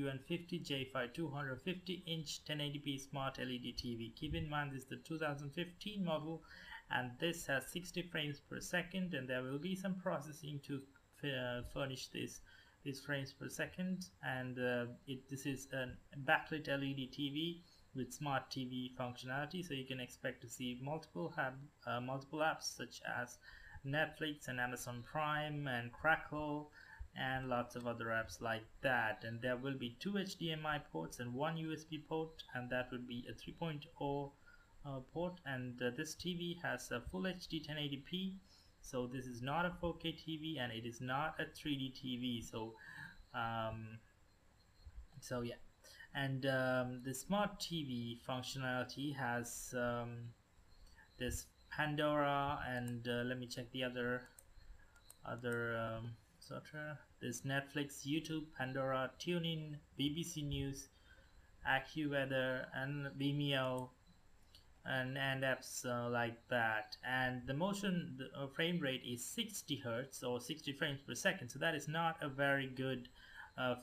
UN50J5200 50-inch 1080p smart LED TV. Keep in mind this is the 2015 model, and this has 60 frames per second, and there will be some processing to furnish these frames per second. And this is a backlit LED TV with smart TV functionality, so you can expect to see multiple apps such as Netflix and Amazon Prime and Crackle and lots of other apps like that. And there will be 2 HDMI ports and 1 USB port, and that would be a 3.0 port. And this TV has a full HD 1080p, so this is not a 4K TV and it is not a 3D TV. So yeah. And the smart TV functionality has this Pandora, and let me check the other software. There's Netflix, YouTube, Pandora, TuneIn, BBC News, AccuWeather, and Vimeo, and apps like that. And the frame rate is 60 Hertz or 60 frames per second, so that is not a very good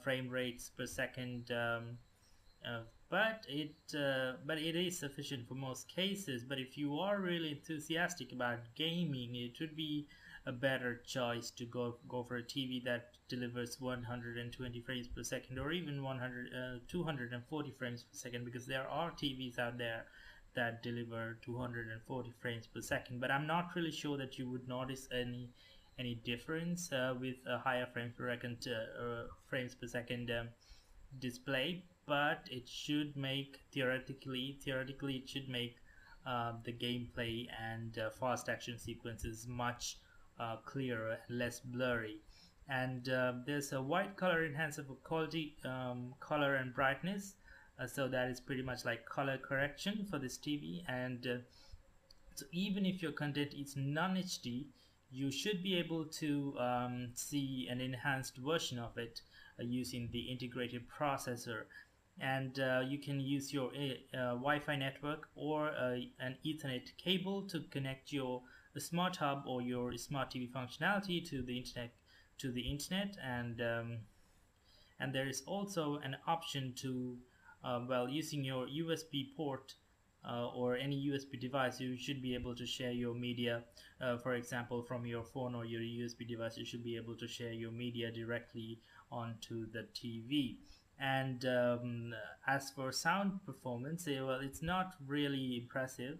frame rates per second, but it is sufficient for most cases. But if you are really enthusiastic about gaming, it would be a better choice to go for a TV that delivers 120 frames per second, or even 240 frames per second, because there are TVs out there that deliver 240 frames per second. But I'm not really sure that you would notice any difference with a higher frames per second display. But it should make theoretically it should make the gameplay and fast action sequences much clearer and less blurry. And there's a white color enhancer for quality, color and brightness, so that is pretty much like color correction for this TV. And so even if your content is non-HD, you should be able to see an enhanced version of it using the integrated processor. And you can use your Wi-Fi network or an Ethernet cable to connect your smart hub or your smart TV functionality to the internet. And there is also an option to using your USB port or any USB device, you should be able to share your media. For example, from your phone or your USB device, you should be able to share your media directly onto the TV. And as for sound performance, well, it's not really impressive.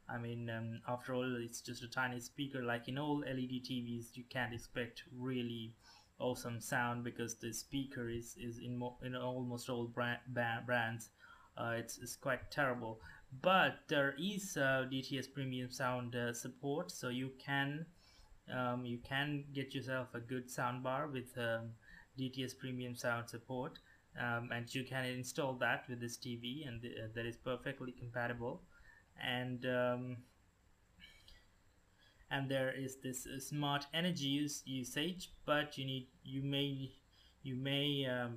I mean, after all, it's just a tiny speaker. Like in all LED TVs, you can't expect really awesome sound, because the speaker is in almost all brands. It's quite terrible. But there is DTS premium sound support, so you can get yourself a good soundbar with DTS premium sound support. And you can install that with this TV, and that is perfectly compatible. And there is this smart energy usage, but you may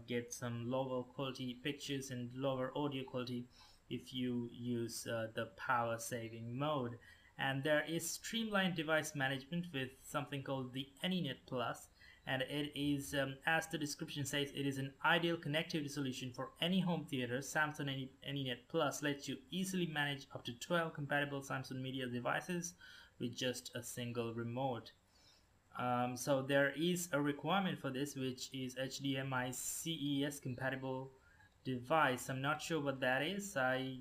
get some lower quality pictures and lower audio quality if you use the power saving mode. And there is streamlined device management with something called the AnyNet Plus. And it is, as the description says, it is an ideal connectivity solution for any home theater. Samsung AnyNet Plus lets you easily manage up to 12 compatible Samsung Media devices with just a single remote. So there is a requirement for this, which is HDMI CES compatible device. I'm not sure what that is. I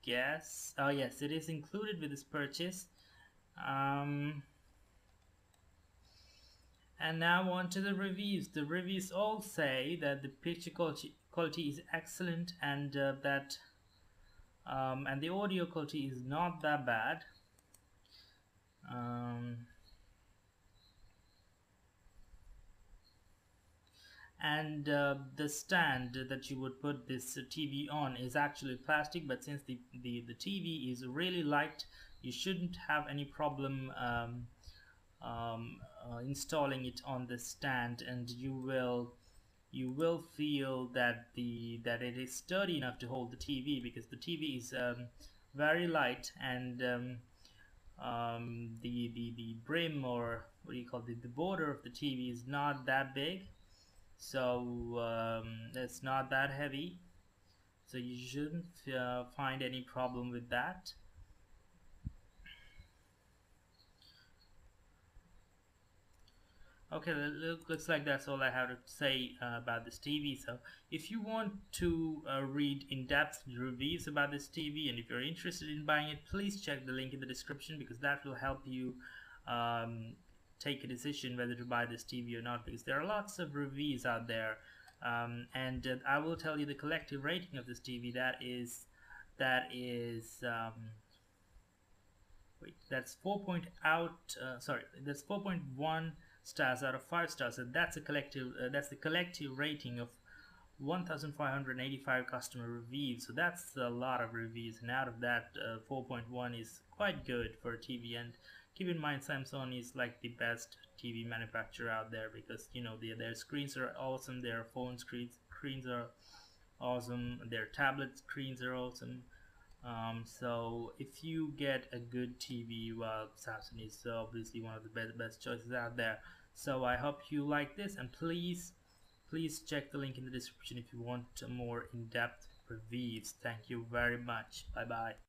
guess, oh yes, it is included with this purchase. And now on to the reviews. The reviews all say that the picture quality is excellent, and and the audio quality is not that bad. And the stand that you would put this TV on is actually plastic, but since the TV is really light, you shouldn't have any problem installing it on the stand, and you will feel that it is sturdy enough to hold the TV, because the TV is very light, and the brim, or what do you call it, the border of the TV is not that big. So it's not that heavy, so you shouldn't find any problem with that. Okay, looks like that's all I have to say about this TV. So, if you want to read in-depth reviews about this TV, and if you're interested in buying it, please check the link in the description, because that will help you um, take a decision whether to buy this TV or not. Because there are lots of reviews out there, and I will tell you the collective rating of this TV. That is wait, that's 4 point out sorry, that's 4.1 stars out of 5 stars, and that's the collective rating of 1585 customer reviews. So that's a lot of reviews, and out of that, 4.1 is quite good for a TV. And keep in mind, Samsung is like the best TV manufacturer out there, because their screens are awesome, their phone screens are awesome, their tablet screens are awesome. So if you get a good TV, well, Samsung is obviously one of the best choices out there. So I hope you like this, and please check the link in the description if you want more in-depth reviews. Thank you very much. Bye bye.